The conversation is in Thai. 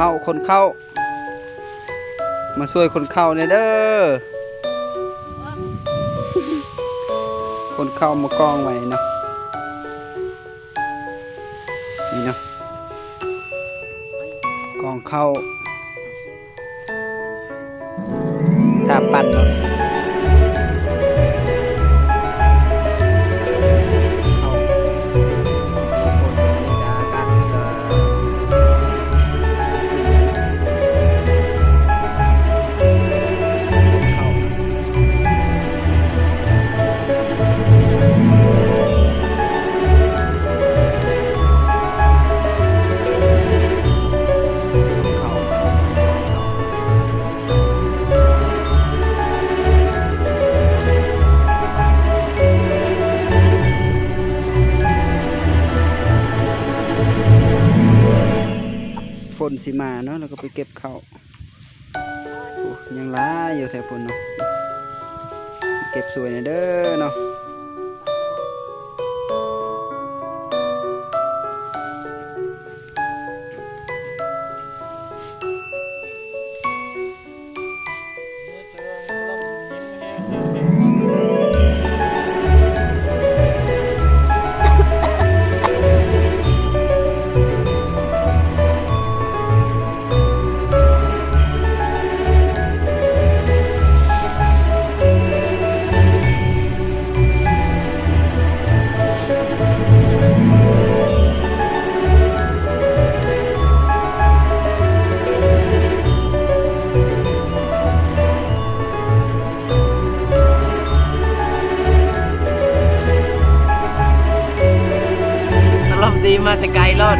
เข้าคนเข้ามาช่วยคนเข้าเนี่ยเด้อคนเข้ามากองไว้เนาะนี่เนาะกองเข้าตาปั่นเนาะฝนสิมาเนาะแล้วก็ไปเก็บข้าวยังล้าอยู่แถวฝนเนาะเก็บสวยนะเด้อเนาะดีมาแต่ไกลรอด